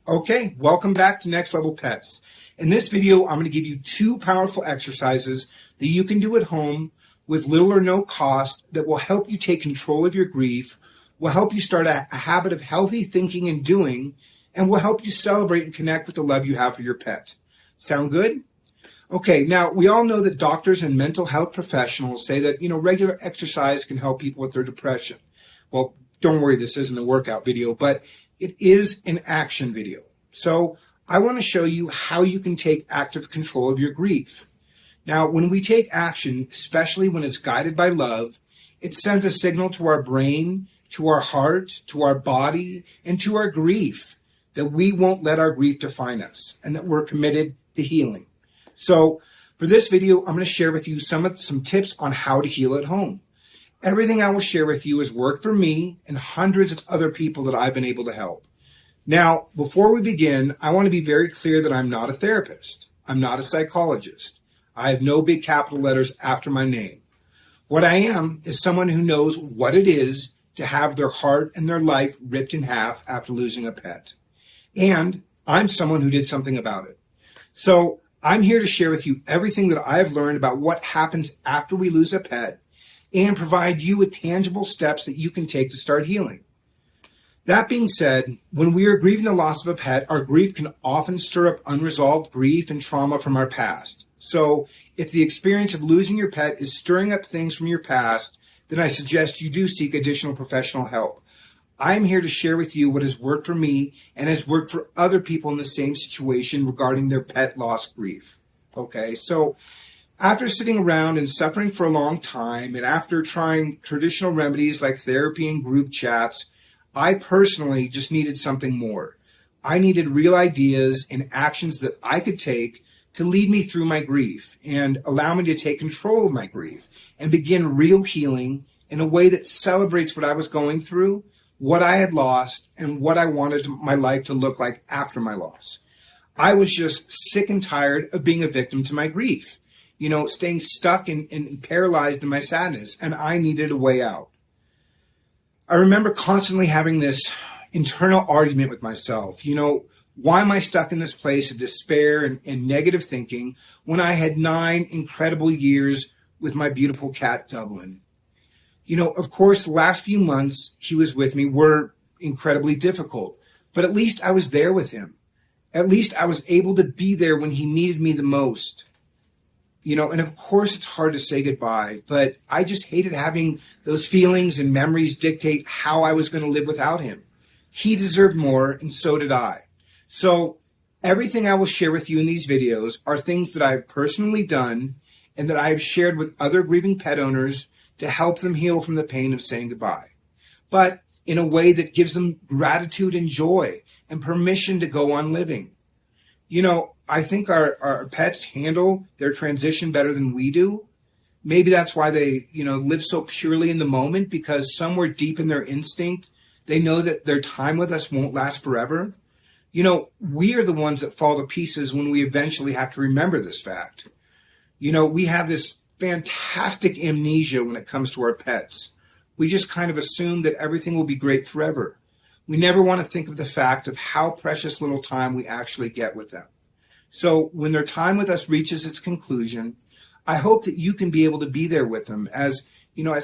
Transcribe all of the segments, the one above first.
Okay, welcome back to Next Level Pets. In this video, I'm going to give you two powerful exercises that you can do at home with little or no cost that will help you take control of your grief, will help you start a habit of healthy thinking and doing, and will help you celebrate and connect with the love you have for your pet. Sound good? Okay, now we all know that doctors and mental health professionals say that, regular exercise can help people with their depression. Well, don't worry, this isn't a workout video, but it is an action video. So I want to show you how you can take active control of your grief. Now, when we take action, especially when it's guided by love, it sends a signal to our brain, to our heart, to our body, and to our grief that we won't let our grief define us and that we're committed to healing. So for this video, I'm going to share with you some tips on how to heal at home. Everything I will share with you has worked for me and hundreds of other people that I've been able to help. Now, before we begin, I want to be very clear that I'm not a therapist. I'm not a psychologist. I have no big capital letters after my name. What I am is someone who knows what it is to have their heart and their life ripped in half after losing a pet. And I'm someone who did something about it. So I'm here to share with you everything that I've learned about what happens after we lose a pet and provide you with tangible steps that you can take to start healing. That being said, when we are grieving the loss of a pet, our grief can often stir up unresolved grief and trauma from our past. So if the experience of losing your pet is stirring up things from your past, then I suggest you do seek additional professional help. I'm here to share with you what has worked for me and has worked for other people in the same situation regarding their pet loss grief. Okay, so after sitting around and suffering for a long time, and after trying traditional remedies like therapy and group chats, I personally just needed something more. I needed real ideas and actions that I could take to lead me through my grief and allow me to take control of my grief and begin real healing in a way that celebrates what I was going through, what I had lost, and what I wanted my life to look like after my loss. I was just sick and tired of being a victim to my grief. Staying stuck and paralyzed in my sadness, and I needed a way out. I remember constantly having this internal argument with myself. Why am I stuck in this place of despair and negative thinking when I had 9 incredible years with my beautiful cat, Dublin? Of course, the last few months he was with me were incredibly difficult, but at least I was there with him. At least I was able to be there when he needed me the most. And of course it's hard to say goodbye, but I just hated having those feelings and memories dictate how I was going to live without him. He deserved more, and so did I. So everything I will share with you in these videos are things that I've personally done and that I've shared with other grieving pet owners to help them heal from the pain of saying goodbye, but in a way that gives them gratitude and joy and permission to go on living. I think our pets handle their transition better than we do. Maybe that's why they, live so purely in the moment, because somewhere deep in their instinct, they know that their time with us won't last forever. We are the ones that fall to pieces when we eventually have to remember this fact. We have this fantastic amnesia when it comes to our pets. We just kind of assume that everything will be great forever. We never want to think of the fact of how precious little time we actually get with them. So when their time with us reaches its conclusion, I hope that you can be able to be there with them as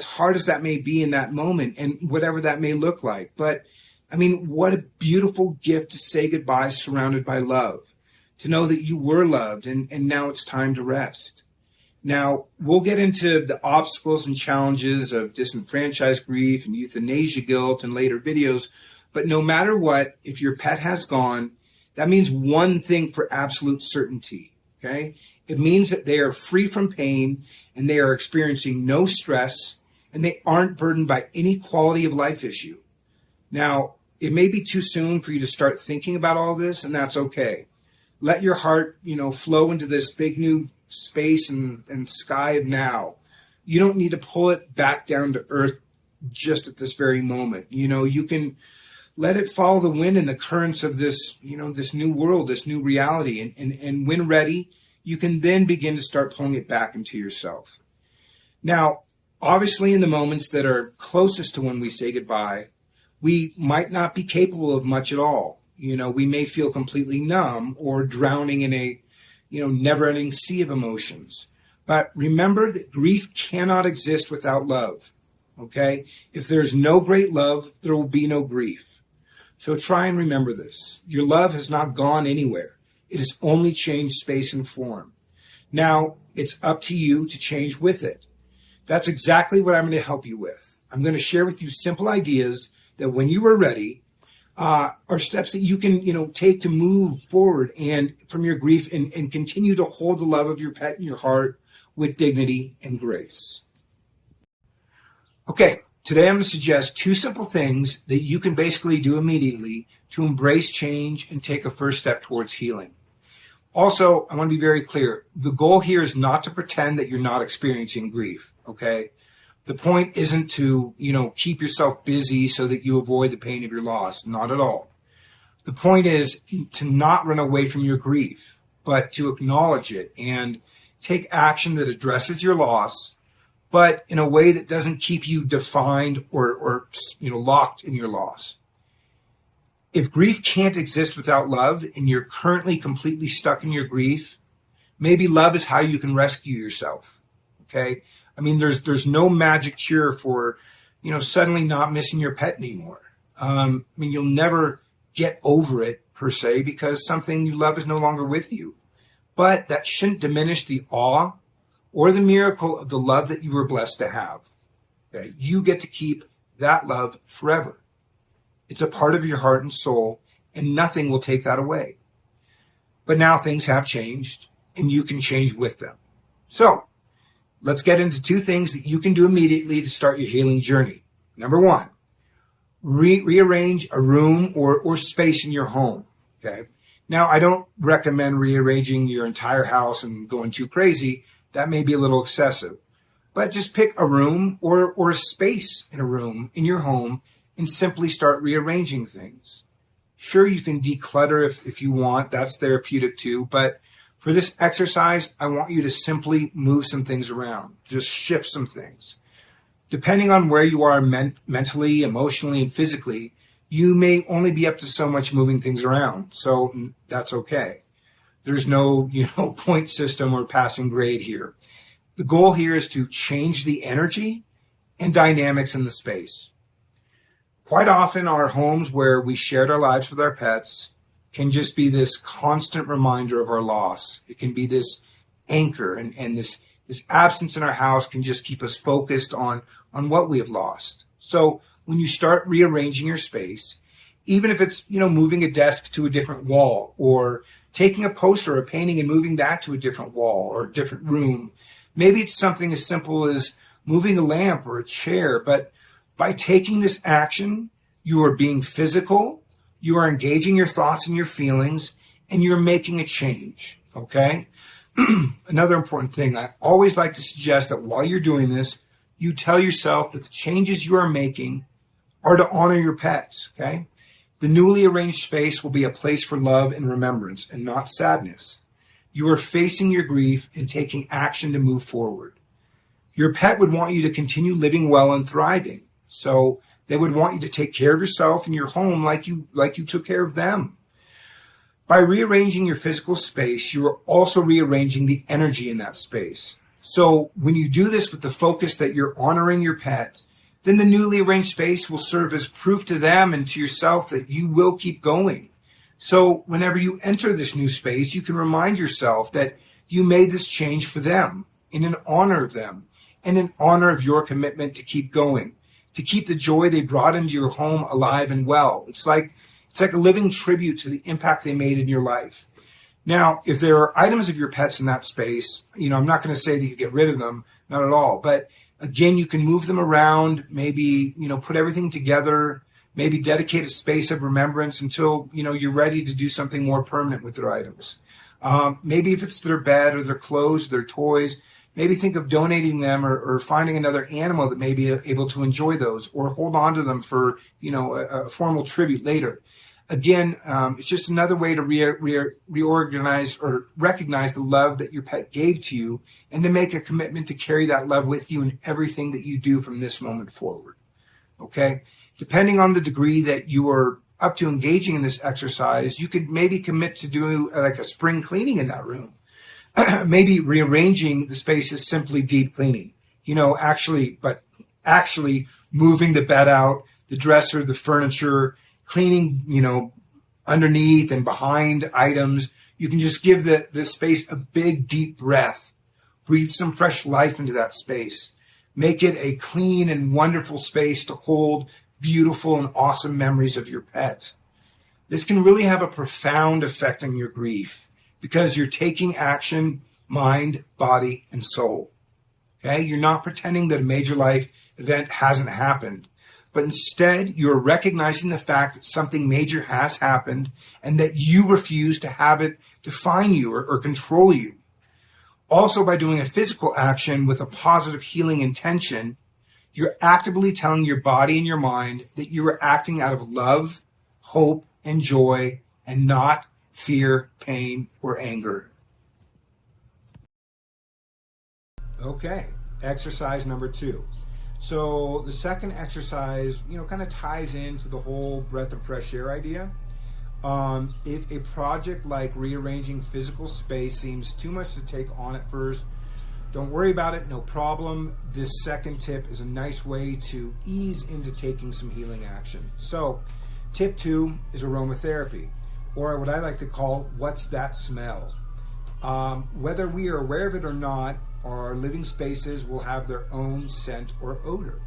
hard as that may be in that moment and whatever that may look like. But what a beautiful gift to say goodbye surrounded by love, to know that you were loved and now it's time to rest. Now, we'll get into the obstacles and challenges of disenfranchised grief and euthanasia guilt in later videos, but no matter what, if your pet has gone, that means one thing for absolute certainty, okay? It means that they are free from pain and they are experiencing no stress and they aren't burdened by any quality of life issue. Now, it may be too soon for you to start thinking about all this, and that's okay. Let your heart, flow into this big new space and sky of now. You don't need to pull it back down to earth just at this very moment. You can let it follow the wind and the currents of this, this new world, this new reality. And when ready, you can then begin to start pulling it back into yourself. Now, obviously in the moments that are closest to when we say goodbye, we might not be capable of much at all. We may feel completely numb or drowning in a, never-ending sea of emotions. But remember that grief cannot exist without love. Okay? If there's no great love, there will be no grief. So try and remember this. Your love has not gone anywhere. It has only changed space and form. Now, it's up to you to change with it. That's exactly what I'm going to help you with. I'm going to share with you simple ideas that when you are ready, are steps that you can, take to move forward and from your grief and continue to hold the love of your pet in your heart with dignity and grace. Okay, today I'm going to suggest 2 simple things that you can basically do immediately to embrace change and take a first step towards healing. Also, I want to be very clear. The goal here is not to pretend that you're not experiencing grief, okay? The point isn't to, keep yourself busy so that you avoid the pain of your loss. Not at all. The point is to not run away from your grief, but to acknowledge it and take action that addresses your loss, but in a way that doesn't keep you defined or locked in your loss. If grief can't exist without love and you're currently completely stuck in your grief, maybe love is how you can rescue yourself, okay? I mean, there's no magic cure for, suddenly not missing your pet anymore. You'll never get over it per se because something you love is no longer with you. But that shouldn't diminish the awe or the miracle of the love that you were blessed to have. Okay? You get to keep that love forever. It's a part of your heart and soul, and nothing will take that away. But now things have changed, and you can change with them. So, let's get into 2 things that you can do immediately to start your healing journey. Number 1, rearrange a room or space in your home. Okay. Now, I don't recommend rearranging your entire house and going too crazy. That may be a little excessive. But just pick a room or a space in a room in your home and simply start rearranging things. Sure, you can declutter if you want. That's therapeutic too. But for this exercise, I want you to simply move some things around. Just shift some things. Depending on where you are mentally, emotionally, and physically, you may only be up to so much moving things around. So that's okay. There's no, point system or passing grade here. The goal here is to change the energy and dynamics in the space. Quite often, our homes where we shared our lives with our pets can just be this constant reminder of our loss. It can be this anchor, and this absence in our house can just keep us focused on what we have lost. So when you start rearranging your space, even if it's, moving a desk to a different wall or taking a poster or a painting and moving that to a different wall or a different room, maybe it's something as simple as moving a lamp or a chair, but by taking this action, you are being physical, you are engaging your thoughts and your feelings, and you're making a change, okay? Another important thing, I always like to suggest that while you're doing this, you tell yourself that the changes you are making are to honor your pets, okay? The newly arranged space will be a place for love and remembrance and not sadness. You are facing your grief and taking action to move forward. Your pet would want you to continue living well and thriving. So they would want you to take care of yourself and your home like you took care of them. By rearranging your physical space, you are also rearranging the energy in that space. So when you do this with the focus that you're honoring your pet, then the newly arranged space will serve as proof to them and to yourself that you will keep going. So whenever you enter this new space, you can remind yourself that you made this change for them, in honor of them, and in honor of your commitment to keep going, to keep the joy they brought into your home alive and well. It's like a living tribute to the impact they made in your life. Now, if there are items of your pets in that space, I'm not going to say that you get rid of them, not at all. But again, you can move them around, maybe, put everything together, maybe dedicate a space of remembrance until, you're ready to do something more permanent with their items. Maybe if it's their bed or their clothes, or their toys, maybe think of donating them or finding another animal that may be able to enjoy those or hold on to them for, a formal tribute later. Again, it's just another way to reorganize or recognize the love that your pet gave to you and to make a commitment to carry that love with you in everything that you do from this moment forward. Okay? Depending on the degree that you are up to engaging in this exercise, you could maybe commit to do like a spring cleaning in that room. Maybe rearranging the space is simply deep cleaning, actually moving the bed out, the dresser, the furniture, cleaning, underneath and behind items. You can just give the space a big, deep breath. Breathe some fresh life into that space. Make it a clean and wonderful space to hold beautiful and awesome memories of your pet. This can really have a profound effect on your grief because you're taking action, mind, body, and soul. Okay? You're not pretending that a major life event hasn't happened, but instead you're recognizing the fact that something major has happened and that you refuse to have it define you or control you. Also, by doing a physical action with a positive healing intention, you're actively telling your body and your mind that you are acting out of love, hope, and joy, and not fear, pain, or anger. Okay, exercise number 2. So the second exercise, kind of ties into the whole breath of fresh air idea. If a project like rearranging physical space seems too much to take on at first, don't worry about it, no problem. This second tip is a nice way to ease into taking some healing action. So, tip 2 is aromatherapy, or what I like to call, what's that smell? Whether we are aware of it or not, our living spaces will have their own scent or odor.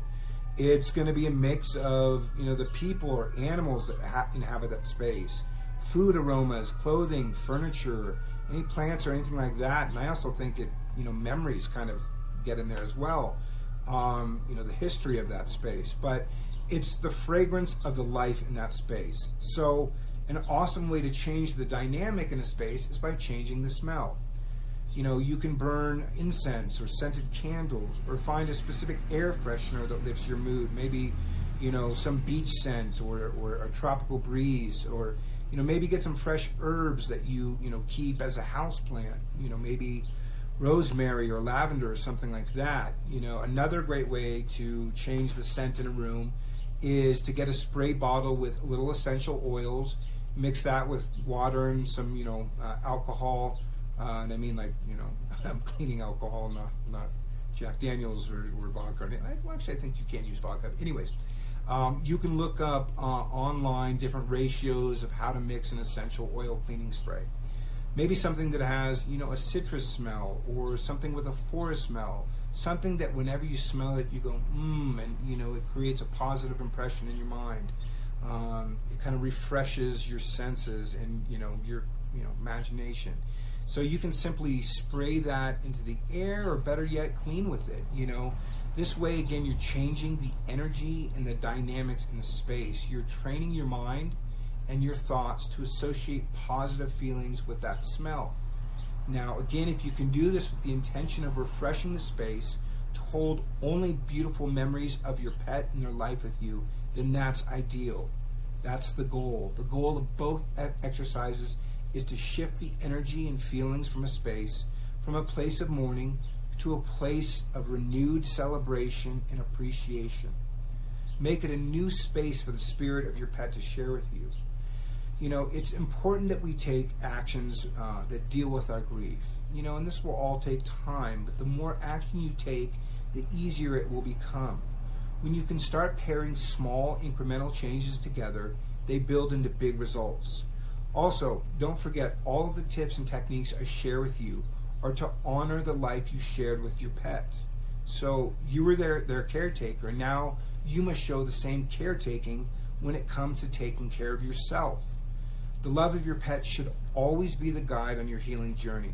It's going to be a mix of, the people or animals that inhabit that space, food aromas, clothing, furniture, any plants or anything like that. And I also think memories kind of get in there as well. The history of that space, but it's the fragrance of the life in that space. So an awesome way to change the dynamic in a space is by changing the smell. You can burn incense or scented candles, or find a specific air freshener that lifts your mood. Maybe, some beach scent or a tropical breeze, or, maybe get some fresh herbs that you keep as a house plant. Maybe rosemary or lavender or something like that. Another great way to change the scent in a room is to get a spray bottle with a little essential oils, mix that with water and some, alcohol. And I mean, I'm cleaning alcohol, not Jack Daniels or vodka. Well, actually, I think you can't use vodka. Anyways, you can look up online different ratios of how to mix an essential oil cleaning spray. Maybe something that has, a citrus smell, or something with a forest smell. Something that whenever you smell it, you go, and, it creates a positive impression in your mind. It kind of refreshes your senses and, your, imagination. So you can simply spray that into the air, or better yet, clean with it. This way, again, you're changing the energy and the dynamics in the space. You're training your mind and your thoughts to associate positive feelings with that smell. Now, again, if you can do this with the intention of refreshing the space to hold only beautiful memories of your pet and their life with you, then that's ideal. That's the goal. The goal of both exercises is to shift the energy and feelings from a space, from a place of mourning to a place of renewed celebration and appreciation. Make it a new space for the spirit of your pet to share with you. It's important that we take actions that deal with our grief. And this will all take time, but the more action you take, the easier it will become. When you can start pairing small incremental changes together, they build into big results. Also, don't forget, all of the tips and techniques I share with you are to honor the life you shared with your pet. So you were their caretaker, and now you must show the same caretaking when it comes to taking care of yourself. The love of your pet should always be the guide on your healing journey.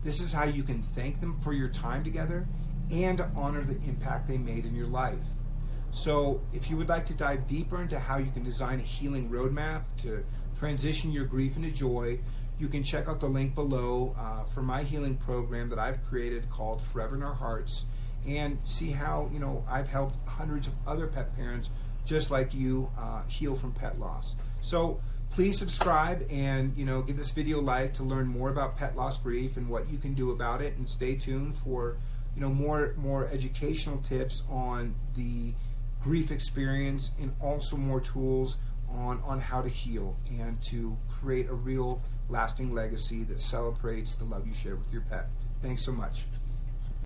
This is how you can thank them for your time together and honor the impact they made in your life. So if you would like to dive deeper into how you can design a healing roadmap to transition your grief into joy, you can check out the link below for my healing program that I've created called Forever in Our Hearts, and see how I've helped hundreds of other pet parents just like you heal from pet loss. So please subscribe and give this video a like to learn more about pet loss grief and what you can do about it, and stay tuned for more educational tips on the grief experience, and also more tools on how to heal and to create a real lasting legacy that celebrates the love you share with your pet. Thanks so much.